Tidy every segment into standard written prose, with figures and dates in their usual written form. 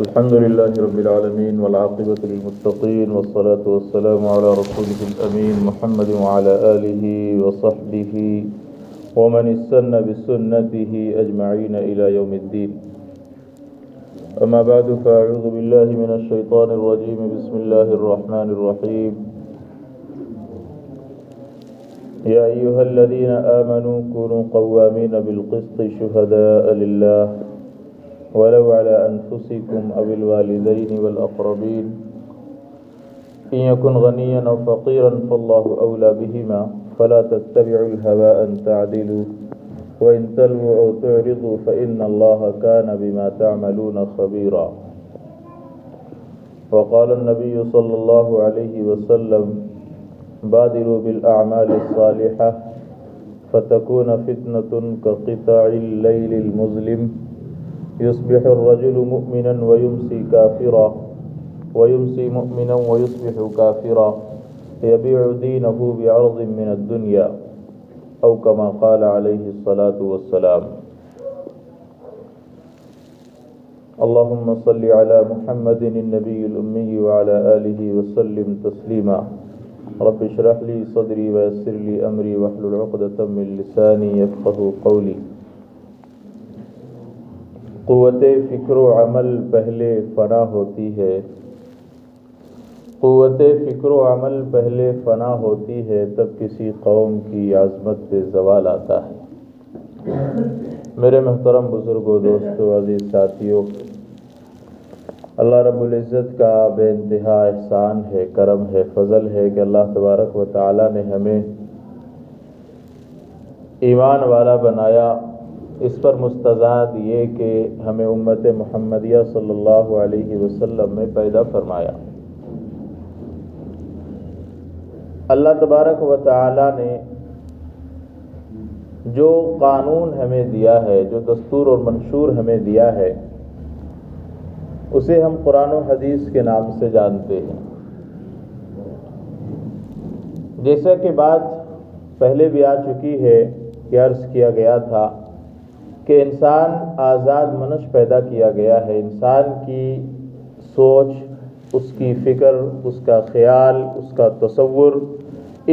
الحمد لله رب العالمين والعاقبة للمتقين والصلاة والسلام على رسوله الأمين محمد وعلى آله وصحبه ومن استنى بسنته أجمعين إلى يوم الدين. أما بعد فأعوذ بالله من الشيطان الرجيم. بسم الله الرحمن الرحيم. يا أيها الذين آمنوا كونوا قوامين بالقسط شهداء لله ولو على أنفسكم أو الوالدين والأقربين إن يكن غنيا أو فقيرا فالله أولى بهما فلا تتبعوا الهوى أن تعدلوا وإن تلووا أو تعرضوا فإن الله كان بما تعملون خبيرا. وقال النبي صلى الله عليه وسلم بادروا بالأعمال الصالحة فتكون فتنة كقطع الليل المظلم يصبح الرجل مؤمنا ويمسي كافرا ويمسي مؤمنا ويصبح كافرا يبيع دينه بعرض من الدنيا أو كما قال عليه الصلاة والسلام. اللهم صل على محمد النبي الأمي وعلى آله وسلم تسليما. رب اشرح لي صدري ويسر لي أمري واحلل عقدة من لساني يفقهوا قولي. قوت فکر و عمل پہلے فنا ہوتی ہے، قوت فکر و عمل پہلے فنا ہوتی ہے، تب کسی قوم کی عظمت پہ زوال آتا ہے. میرے محترم بزرگوں، دوستوں، عزیز ساتھیوں، اللہ رب العزت کا بے انتہا احسان ہے، کرم ہے، فضل ہے کہ اللہ تبارک و تعالی نے ہمیں ایمان والا بنایا. اس پر مستزاد یہ کہ ہمیں امت محمدیہ صلی اللہ علیہ وسلم میں پیدا فرمایا. اللہ تبارک و تعالی نے جو قانون ہمیں دیا ہے، جو دستور اور منشور ہمیں دیا ہے، اسے ہم قرآن و حدیث کے نام سے جانتے ہیں. جیسا کہ بات پہلے بھی آ چکی ہے کہ عرض کیا گیا تھا کہ انسان آزاد منش پیدا کیا گیا ہے. انسان کی سوچ، اس کی فکر، اس کا خیال، اس کا تصور،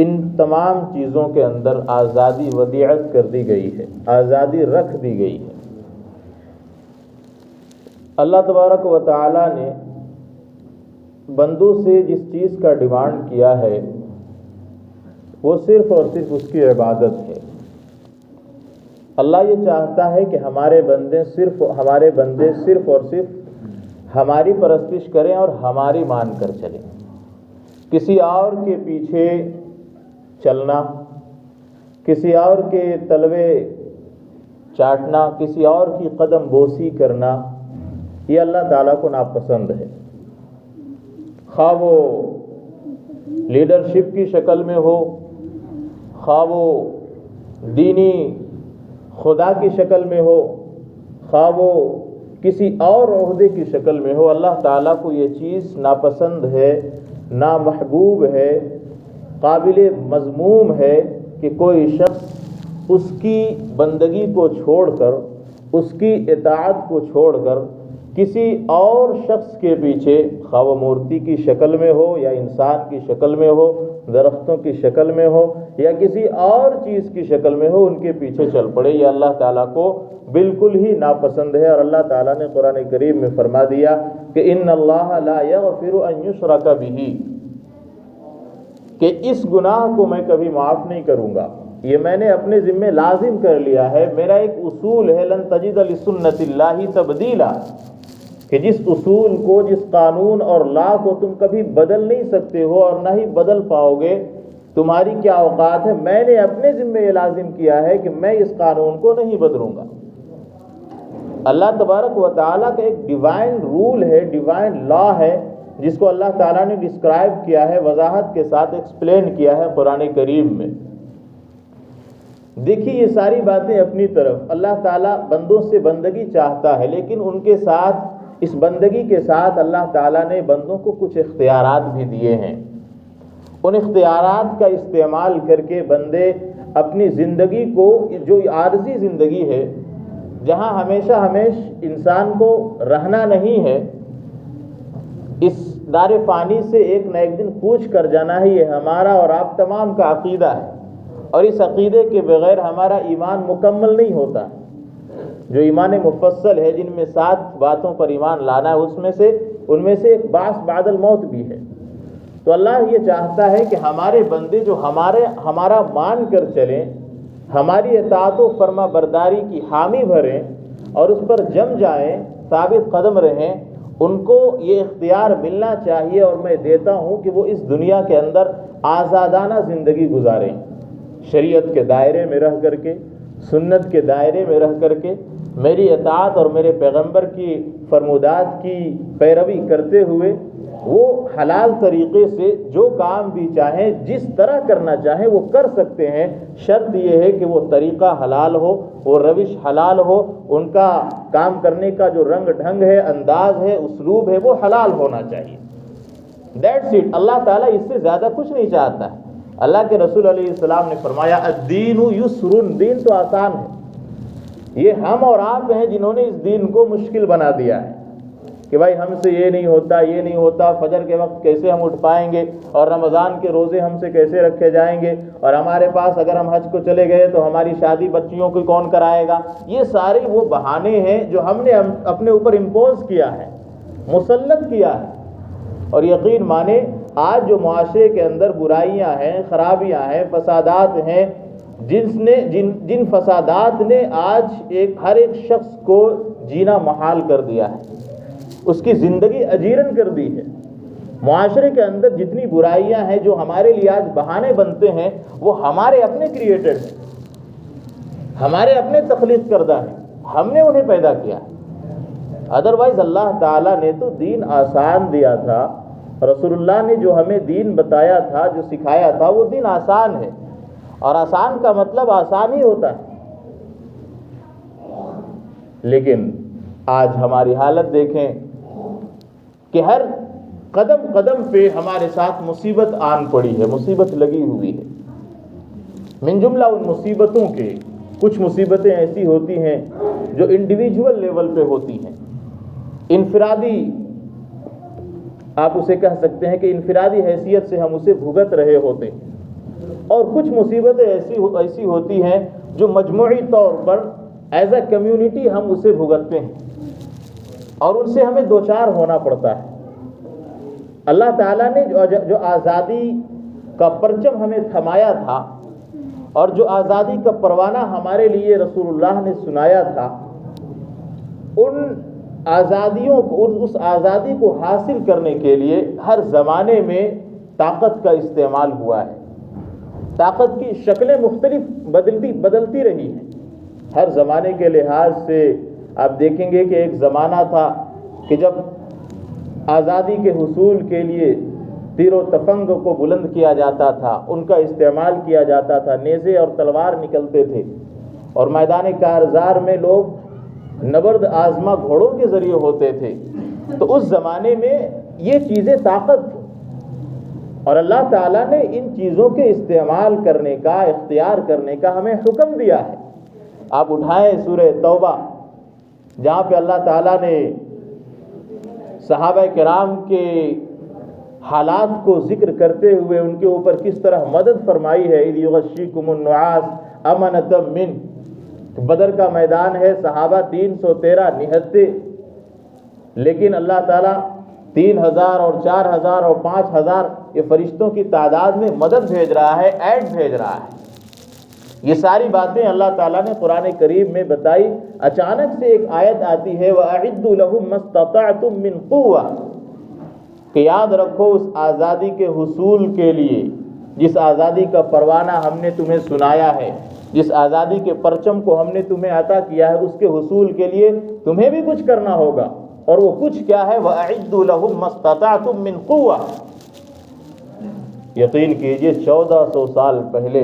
ان تمام چیزوں کے اندر آزادی ودیعت کر دی گئی ہے، آزادی رکھ دی گئی ہے. اللہ تبارک و تعالی نے بندوں سے جس چیز کا ڈیمانڈ کیا ہے وہ صرف اور صرف اس کی عبادت ہے. اللہ یہ چاہتا ہے کہ ہمارے بندے صرف اور صرف ہماری پرستش کریں اور ہماری مان کر چلیں. کسی اور کے پیچھے چلنا، کسی اور کے تلوے چاٹنا، کسی اور کی قدم بوسی کرنا، یہ اللہ تعالیٰ کو ناپسند ہے. خواہ وہ لیڈرشپ کی شکل میں ہو، خواہ وہ دینی خدا کی شکل میں ہو، خواہ وہ کسی اور عہدے کی شکل میں ہو، اللہ تعالیٰ کو یہ چیز ناپسند ہے، نامحبوب ہے، قابل مذموم ہے کہ کوئی شخص اس کی بندگی کو چھوڑ کر، اس کی اطاعت کو چھوڑ کر کسی اور شخص کے پیچھے، خواہ وہ مورتی کی شکل میں ہو یا انسان کی شکل میں ہو، درختوں کی شکل میں ہو یا کسی اور چیز کی شکل میں ہو، ان کے پیچھے چل پڑے. یہ اللہ تعالیٰ کو بالکل ہی ناپسند ہے. اور اللہ تعالیٰ نے قرآن کریم میں فرما دیا کہ ان اللہ لا یغفر ان یشرک بہ، کہ اس گناہ کو میں کبھی معاف نہیں کروں گا. یہ میں نے اپنے ذمہ لازم کر لیا ہے. میرا ایک اصول ہے، لن تجد لسنت اللہ تبدیلا، کہ جس اصول کو، جس قانون اور لا کو تم کبھی بدل نہیں سکتے ہو اور نہ ہی بدل پاؤ گے. تمہاری کیا اوقات ہے؟ میں نے اپنے ذمہ یہ لازم کیا ہے کہ میں اس قانون کو نہیں بدلوں گا. اللہ تبارک و تعالیٰ کا ایک ڈیوائن رول ہے، ڈیوائن لا ہے، جس کو اللہ تعالیٰ نے ڈسکرائب کیا ہے، وضاحت کے ساتھ ایکسپلین کیا ہے قرآن کریم میں. دیکھیے یہ ساری باتیں اپنی طرف، اللہ تعالیٰ بندوں سے بندگی چاہتا ہے، لیکن ان کے ساتھ، اس بندگی کے ساتھ اللہ تعالیٰ نے بندوں کو کچھ اختیارات بھی دیے ہیں. ان اختیارات کا استعمال کر کے بندے اپنی زندگی کو، جو عارضی زندگی ہے، جہاں ہمیشہ انسان کو رہنا نہیں ہے، اس دار فانی سے ایک نہ ایک دن کوچ کر جانا ہے، یہ ہمارا اور آپ تمام کا عقیدہ ہے، اور اس عقیدے کے بغیر ہمارا ایمان مکمل نہیں ہوتا۔ جو ایمان مفصل ہے، جن میں 7 باتوں پر ایمان لانا ہے، ان میں سے ایک بعث بعد الموت بھی ہے۔ تو اللہ یہ چاہتا ہے کہ ہمارے بندے جو ہمارا مان کر چلیں، ہماری اطاعت و فرما برداری کی حامی بھریں اور اس پر جم جائیں، ثابت قدم رہیں، ان کو یہ اختیار ملنا چاہیے، اور میں دیتا ہوں کہ وہ اس دنیا کے اندر آزادانہ زندگی گزاریں، شریعت کے دائرے میں رہ کر کے، سنت کے دائرے میں رہ کر کے، میری اطاعت اور میرے پیغمبر کی فرمودات کی پیروی کرتے ہوئے وہ حلال طریقے سے جو کام بھی چاہیں، جس طرح کرنا چاہیں وہ کر سکتے ہیں۔ شرط یہ ہے کہ وہ طریقہ حلال ہو، وہ روش حلال ہو، ان کا کام کرنے کا جو رنگ ڈھنگ ہے، انداز ہے، اسلوب ہے، وہ حلال ہونا چاہیے۔ That's it. اللہ تعالیٰ اس سے زیادہ کچھ نہیں چاہتا ہے۔ اللہ کے رسول علیہ السلام نے فرمایا الدین یسر، دین تو آسان ہے۔ یہ ہم اور آپ ہیں جنہوں نے اس دین کو مشکل بنا دیا ہے کہ بھائی ہم سے یہ نہیں ہوتا، یہ نہیں ہوتا، فجر کے وقت کیسے ہم اٹھ پائیں گے، اور رمضان کے روزے ہم سے کیسے رکھے جائیں گے، اور ہمارے پاس اگر ہم حج کو چلے گئے تو ہماری شادی بچیوں کو کون کرائے گا۔ یہ سارے وہ بہانے ہیں جو ہم نے اپنے اوپر امپوز کیا ہے، مسلط کیا ہے۔ اور یقین مانے آج جو معاشرے کے اندر برائیاں ہیں، خرابیاں ہیں، فسادات ہیں، جن فسادات نے آج ہر ایک شخص کو جینا محال کر دیا ہے، اس کی زندگی اجیرن کر دی ہے۔ معاشرے کے اندر جتنی برائیاں ہیں جو ہمارے لیے آج بہانے بنتے ہیں، وہ ہمارے اپنے کریٹڈ ہیں، ہمارے اپنے تخلیق کردہ ہیں، ہم نے انہیں پیدا کیا۔ ادروائز اللہ تعالیٰ نے تو دین آسان دیا تھا، رسول اللہ نے جو ہمیں دین بتایا تھا، جو سکھایا تھا، وہ دین آسان ہے، اور آسان کا مطلب آسان ہی ہوتا ہے۔ لیکن آج ہماری حالت دیکھیں کہ ہر قدم قدم پہ ہمارے ساتھ مصیبت آن پڑی ہے، مصیبت لگی ہوئی ہے۔ من جملہ ان مصیبتوں کے کچھ مصیبتیں ایسی ہوتی ہیں جو انڈیویجول لیول پہ ہوتی ہیں، انفرادی، آپ اسے کہہ سکتے ہیں کہ انفرادی حیثیت سے ہم اسے بھگت رہے ہوتے ہیں، اور کچھ مصیبتیں ایسی ہوتی ہیں جو مجموعی طور پر ایز اے کمیونٹی ہم اسے بھگتتے ہیں، اور ان سے ہمیں دوچار ہونا پڑتا ہے۔ اللہ تعالیٰ نے جو آزادی کا پرچم ہمیں تھمایا تھا، اور جو آزادی کا پروانہ ہمارے لیے رسول اللہ نے سنایا تھا، ان آزادیوں کو، اس آزادی کو حاصل کرنے کے لیے ہر زمانے میں طاقت کا استعمال ہوا ہے۔ طاقت کی شکلیں مختلف بدلتی رہی ہیں۔ ہر زمانے کے لحاظ سے آپ دیکھیں گے کہ ایک زمانہ تھا کہ جب آزادی کے حصول کے لیے تیر و تفنگ کو بلند کیا جاتا تھا، ان کا استعمال کیا جاتا تھا، نیزے اور تلوار نکلتے تھے، اور میدان کارزار میں لوگ نبرد آزما گھوڑوں کے ذریعے ہوتے تھے۔ تو اس زمانے میں یہ چیزیں طاقت تھی، اور اللہ تعالیٰ نے ان چیزوں کے استعمال کرنے کا، اختیار کرنے کا ہمیں حکم دیا ہے۔ آپ اٹھائیں سورہ توبہ، جہاں پہ اللہ تعالیٰ نے صحابہ کرام کے حالات کو ذکر کرتے ہوئے ان کے اوپر کس طرح مدد فرمائی ہے۔ اذ یغشیکم النعاس امنۃ من، بدر کا میدان ہے، صحابہ 313 نہتے، لیکن اللہ تعالیٰ 3000 اور 4000 اور 5000 یہ فرشتوں کی تعداد میں مدد بھیج رہا ہے، ایڈ بھیج رہا ہے۔ یہ ساری باتیں اللہ تعالیٰ نے قرآن کریم میں بتائی۔ اچانک سے ایک آیت آتی ہے وَأَعِدُّوا لَهُم مَّا اسْتَطَعْتُم مِّن قُوَّةٍ، کہ یاد رکھو اس آزادی کے حصول کے لیے، جس آزادی کا پروانہ ہم نے تمہیں سنایا ہے، جس آزادی کے پرچم کو ہم نے تمہیں عطا کیا ہے، اس کے حصول کے لیے تمہیں بھی کچھ کرنا ہوگا، اور وہ کچھ کیا ہے؟ وَأَعِدُّوا لَهُم مَّا اسْتَطَعْتُم مِّن قُوَّةٍ۔ یقین کیجئے 1400 سال پہلے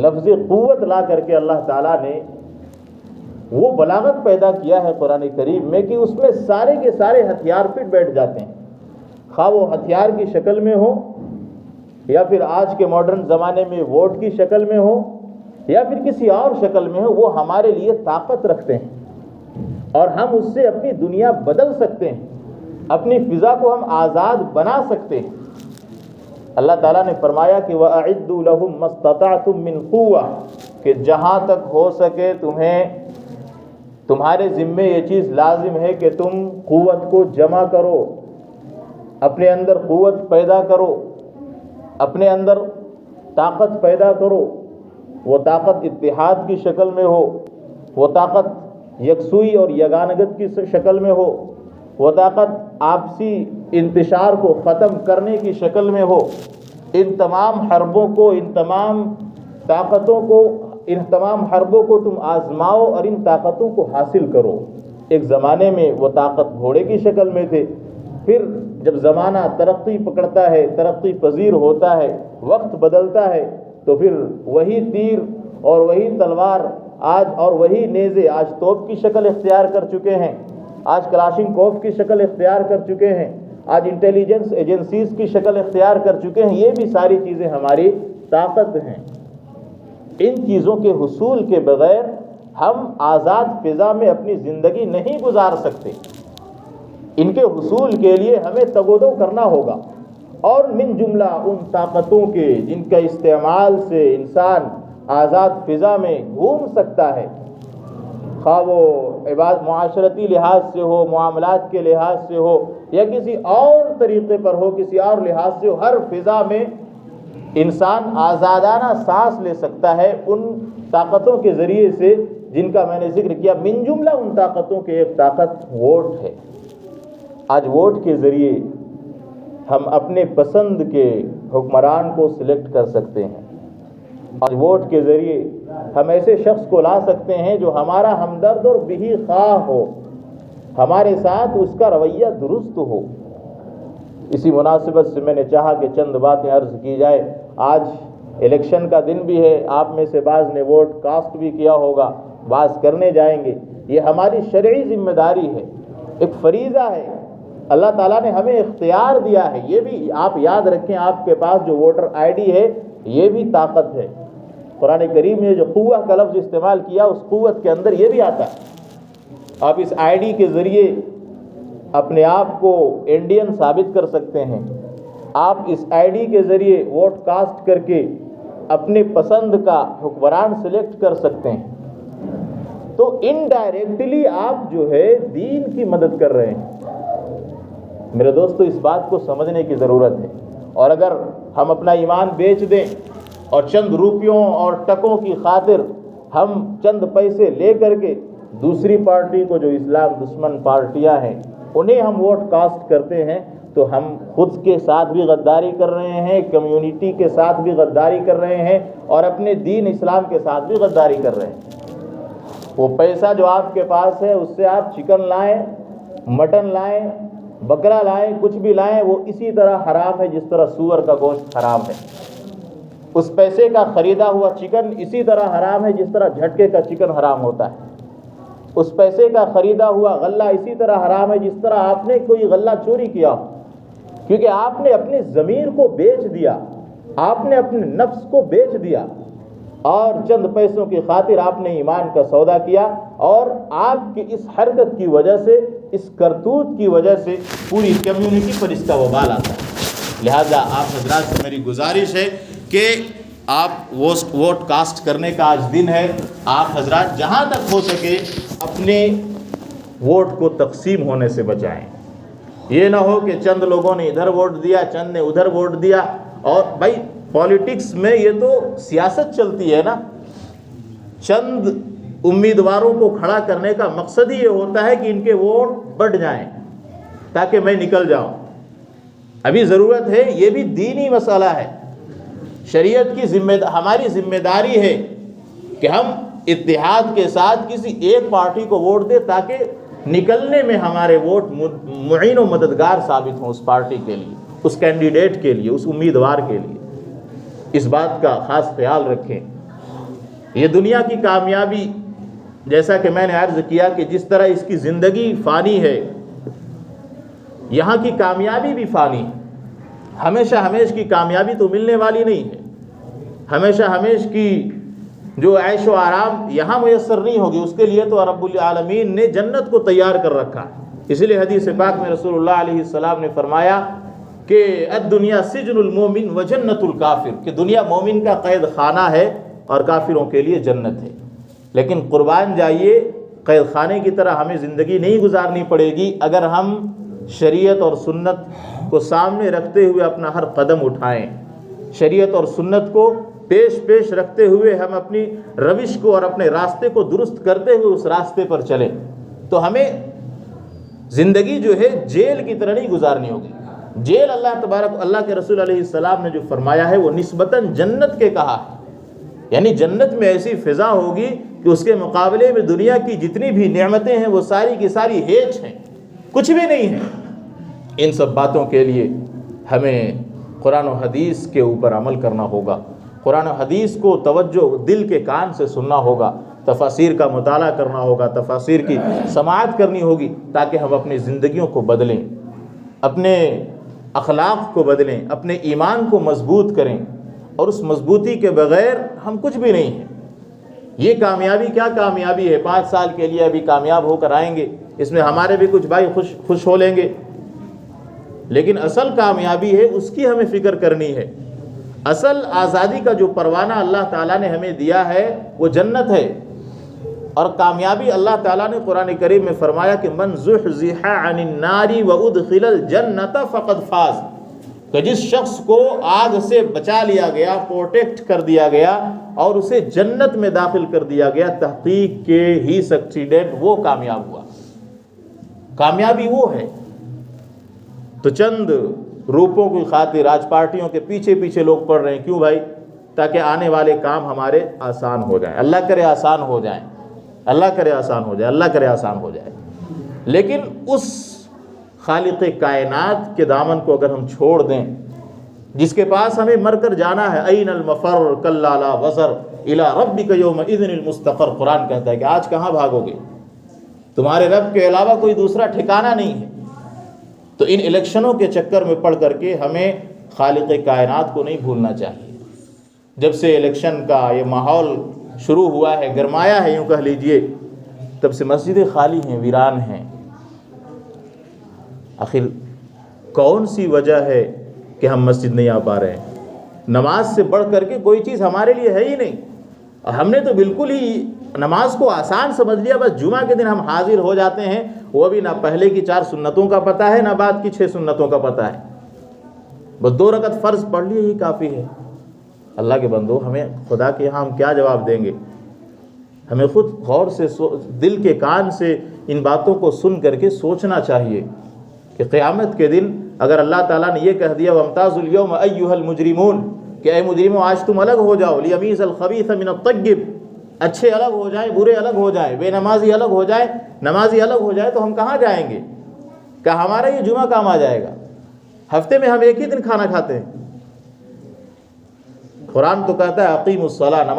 لفظ قوت لا کر کے اللہ تعالیٰ نے وہ بلاغت پیدا کیا ہے قرآن کریم میں کہ اس میں سارے کے سارے ہتھیار فٹ بیٹھ جاتے ہیں، خواہ وہ ہتھیار کی شکل میں ہو، یا پھر آج کے ماڈرن زمانے میں ووٹ کی شکل میں ہو، یا پھر کسی اور شکل میں ہو، وہ ہمارے لیے طاقت رکھتے ہیں، اور ہم اس سے اپنی دنیا بدل سکتے ہیں۔ اپنی فضا کو ہم آزاد بنا سکتے ہیں۔ اللہ تعالیٰ نے فرمایا کہ وَأَعِدُّوا لَهُم مَّا اسْتَطَعْتُم مِّن قُوَّةٍ، کہ جہاں تک ہو سکے تمہارے ذمے یہ چیز لازم ہے کہ تم قوت کو جمع کرو، اپنے اندر قوت پیدا کرو، اپنے اندر طاقت پیدا کرو۔ وہ طاقت اتحاد کی شکل میں ہو، وہ طاقت یکسوئی اور یگانگت کی شکل میں ہو، وہ طاقت آپسی انتشار کو ختم کرنے کی شکل میں ہو۔ ان تمام حربوں کو، ان تمام طاقتوں کو، ان تمام حربوں کو تم آزماؤ اور ان طاقتوں کو حاصل کرو۔ ایک زمانے میں وہ طاقت گھوڑے کی شکل میں تھے، پھر جب زمانہ ترقی پکڑتا ہے، ترقی پذیر ہوتا ہے، وقت بدلتا ہے، تو پھر وہی تیر اور وہی تلوار آج اور وہی نیزے آج توپ کی شکل اختیار کر چکے ہیں، آج کلاشنکوف کی شکل اختیار کر چکے ہیں، آج انٹیلیجنس ایجنسیز کی شکل اختیار کر چکے ہیں۔ یہ بھی ساری چیزیں ہماری طاقت ہیں۔ ان چیزوں کے حصول کے بغیر ہم آزاد فضا میں اپنی زندگی نہیں گزار سکتے۔ ان کے حصول کے لیے ہمیں تگودو کرنا ہوگا، اور من جملہ ان طاقتوں کے جن کا استعمال سے انسان آزاد فضا میں گھوم سکتا ہے، خواہ وہ معاشرتی لحاظ سے ہو، معاملات کے لحاظ سے ہو، یا کسی اور طریقے پر ہو، کسی اور لحاظ سے ہو، ہر فضا میں انسان آزادانہ سانس لے سکتا ہے ان طاقتوں کے ذریعے سے جن کا میں نے ذکر کیا۔ من جملہ ان طاقتوں کے ایک طاقت ووٹ ہے۔ آج ووٹ کے ذریعے ہم اپنے پسند کے حکمران کو سلیکٹ کر سکتے ہیں، اور ووٹ کے ذریعے ہم ایسے شخص کو لا سکتے ہیں جو ہمارا ہمدرد اور بہی خواہ ہو، ہمارے ساتھ اس کا رویہ درست ہو۔ اسی مناسبت سے میں نے چاہا کہ چند باتیں عرض کی جائے۔ آج الیکشن کا دن بھی ہے، آپ میں سے بعض نے ووٹ کاسٹ بھی کیا ہوگا، بعض کرنے جائیں گے۔ یہ ہماری شرعی ذمہ داری ہے، ایک فریضہ ہے، اللہ تعالیٰ نے ہمیں اختیار دیا ہے۔ یہ بھی آپ یاد رکھیں، آپ کے پاس جو ووٹر آئی ڈی ہے یہ بھی طاقت ہے۔ قرآن کریم نے جو قوہ کا لفظ استعمال کیا، اس قوت کے اندر یہ بھی آتا ہے۔ آپ اس آئی ڈی کے ذریعے اپنے آپ کو انڈین ثابت کر سکتے ہیں، آپ اس آئی ڈی کے ذریعے ووٹ کاسٹ کر کے اپنے پسند کا حکمران سلیکٹ کر سکتے ہیں۔ تو انڈائریکٹلی آپ جو ہے دین کی مدد کر رہے ہیں۔ میرے دوستو، اس بات کو سمجھنے کی ضرورت ہے، اور اگر ہم اپنا ایمان بیچ دیں اور چند روپیوں اور ٹکوں کی خاطر ہم چند پیسے لے کر کے دوسری پارٹی کو، جو اسلام دشمن پارٹیاں ہیں، انہیں ہم ووٹ کاسٹ کرتے ہیں، تو ہم خود کے ساتھ بھی غداری کر رہے ہیں، کمیونٹی کے ساتھ بھی غداری کر رہے ہیں، اور اپنے دین اسلام کے ساتھ بھی غداری کر رہے ہیں۔ وہ پیسہ جو آپ کے پاس ہے، اس سے آپ چکن لائیں، مٹن لائیں، بکرا لائیں، کچھ بھی لائیں، وہ اسی طرح حرام ہے جس طرح سور کا گوشت حرام ہے۔ اس پیسے کا خریدا ہوا چکن اسی طرح حرام ہے جس طرح جھٹکے کا چکن حرام ہوتا ہے۔ اس پیسے کا خریدا ہوا غلہ اسی طرح حرام ہے جس طرح آپ نے کوئی غلہ چوری کیا ہو، کیونکہ آپ نے اپنی ضمیر کو بیچ دیا، آپ نے اپنے نفس کو بیچ دیا، اور چند پیسوں کی خاطر آپ نے ایمان کا سودا کیا، اور آپ کی اس حرکت کی وجہ سے، اس کرتوت کی وجہ سے پوری کمیونٹی پر اس کا وبال آتا ہے۔ لہذا آپ حضرات سے میری گزارش ہے کہ آپ ووٹ کاسٹ کرنے کا آج دن ہے، آپ حضرات جہاں تک ہو سکے اپنے ووٹ کو تقسیم ہونے سے بچائیں۔ یہ نہ ہو کہ چند لوگوں نے ادھر ووٹ دیا، چند نے ادھر ووٹ دیا، اور بھائی پالیٹکس میں یہ تو سیاست چلتی ہے نا، چند امیدواروں کو کھڑا کرنے کا مقصد ہی یہ ہوتا ہے کہ ان کے ووٹ بڑھ جائیں تاکہ میں نکل جاؤں۔ ابھی ضرورت ہے، یہ بھی دینی مسئلہ ہے، شریعت کی ہماری ذمہ داری ہے کہ ہم اتحاد کے ساتھ کسی ایک پارٹی کو ووٹ دیں تاکہ نکلنے میں ہمارے ووٹ معین و مددگار ثابت ہوں اس پارٹی کے لیے، اس کینڈیڈیٹ کے لیے، اس امیدوار کے لیے۔ اس بات کا خاص خیال رکھیں۔ یہ دنیا کی کامیابی، جیسا کہ میں نے عرض کیا کہ جس طرح اس کی زندگی فانی ہے، یہاں کی کامیابی بھی فانی ہے۔ ہمیشہ ہمیش کی کامیابی تو ملنے والی نہیں ہے، ہمیشہ ہمیش کی جو عیش و آرام یہاں میسر نہیں ہوگی، اس کے لیے تو رب العالمین نے جنت کو تیار کر رکھا ہے۔ اسی لیے حدیث پاک میں رسول اللہ علیہ السلام نے فرمایا کہ الدنیا سجن المومن و جنت الکافر، کہ دنیا مومن کا قید خانہ ہے اور کافروں کے لیے جنت ہے۔ لیکن قربان جائیے، قید خانے کی طرح ہمیں زندگی نہیں گزارنی پڑے گی اگر ہم شریعت اور سنت کو سامنے رکھتے ہوئے اپنا ہر قدم اٹھائیں، شریعت اور سنت کو پیش رکھتے ہوئے ہم اپنی روش کو اور اپنے راستے کو درست کرتے ہوئے اس راستے پر چلیں، تو ہمیں زندگی جو ہے جیل کی طرح نہیں گزارنی ہوگی۔ جیل اللہ کے رسول علیہ السلام نے جو فرمایا ہے وہ نسبتاً جنت کے کہا ہے، یعنی جنت میں ایسی فضا ہوگی کہ اس کے مقابلے میں دنیا کی جتنی بھی نعمتیں ہیں وہ ساری کی ساری ہیچ ہیں، کچھ بھی نہیں ہے۔ ان سب باتوں کے لیے ہمیں قرآن و حدیث کے اوپر عمل کرنا ہوگا، قرآن و حدیث کو توجہ دل کے کان سے سننا ہوگا، تفاسیر کا مطالعہ کرنا ہوگا، تفاسیر کی سماعت کرنی ہوگی، تاکہ ہم اپنی زندگیوں کو بدلیں، اپنے اخلاق کو بدلیں، اپنے ایمان کو مضبوط کریں، اور اس مضبوطی کے بغیر ہم کچھ بھی نہیں ہیں۔ یہ کامیابی کیا کامیابی ہے، 5 سال کے لیے ابھی کامیاب ہو کر آئیں گے، اس میں ہمارے بھی کچھ بھائی خوش ہو لیں گے، لیکن اصل کامیابی ہے اس کی ہمیں فکر کرنی ہے۔ اصل آزادی کا جو پروانہ اللہ تعالیٰ نے ہمیں دیا ہے وہ جنت ہے، اور کامیابی اللہ تعالیٰ نے قرآن کریم میں فرمایا کہ من زحزح عن النار وادخل الجنت فقد فاز، کہ جس شخص کو آگ سے بچا لیا گیا، پروٹیکٹ کر دیا گیا اور اسے جنت میں داخل کر دیا گیا، تحقیق کے ہی سکسیڈڈ، وہ کامیاب ہوا۔ کامیابی وہ ہے۔ تو چند روپوں کی خاطر آج پارٹیوں کے پیچھے لوگ پڑ رہے ہیں، کیوں بھائی؟ تاکہ آنے والے کام ہمارے آسان ہو جائیں، اللہ کرے آسان ہو جائیں، اللہ کرے آسان ہو جائے، اللہ کرے آسان ہو جائے۔ لیکن اس خالق کائنات کے دامن کو اگر ہم چھوڑ دیں، جس کے پاس ہمیں مر کر جانا ہے، این المفر کلا لا وزر الی ربک یومئذ المستقر، قرآن کہتا ہے کہ آج کہاں بھاگو گے، تمہارے رب کے علاوہ کوئی دوسرا ٹھکانہ نہیں ہے۔ تو ان الیکشنوں کے چکر میں پڑ کر کے ہمیں خالق کائنات کو نہیں بھولنا چاہیے۔ جب سے الیکشن کا یہ ماحول شروع ہوا ہے، گرمایا ہے یوں کہہ لیجئے، تب سے مسجدیں خالی ہیں، ویران ہیں۔ آخر کون سی وجہ ہے کہ ہم مسجد نہیں آ پا رہے ہیں؟ نماز سے بڑھ کر کے کوئی چیز ہمارے لیے ہے ہی نہیں، اور ہم نے تو بالکل ہی نماز کو آسان سمجھ لیا، بس جمعہ کے دن ہم حاضر ہو جاتے ہیں، وہ بھی نہ پہلے کی 4 سنتوں کا پتہ ہے، نہ بعد کی 6 سنتوں کا پتہ ہے، بس 2 رکعت فرض پڑھ لیے ہی کافی ہے۔ اللہ کے بندو، ہمیں خدا کے یہاں ہم کیا جواب دیں گے؟ ہمیں خود غور سے دل کے کان سے ان باتوں کو سن کر کے سوچنا چاہیے کہ قیامت کے دن اگر اللہ تعالیٰ نے یہ کہہ دیا وَامْتَازُوا الْيَوْمَ أَيُّهَا الْمُجْرِمُونَ، کہ اے مجرموں آج تم الگ ہو جاؤ، لِيَمِيزَ الْخَبِيثَ مِنَ الطَّيِّبِ، اچھے الگ ہو جائیں، برے الگ ہو جائیں، بے نمازی الگ ہو جائے، نمازی الگ ہو جائے، تو ہم کہاں جائیں گے؟ کہ ہمارا یہ جمعہ کام آ جائے گا؟ ہفتے میں ہم ایک ہی دن کھانا کھاتے ہیں۔ قرآن تو کہتا ہے اقیموا الصلاۃ،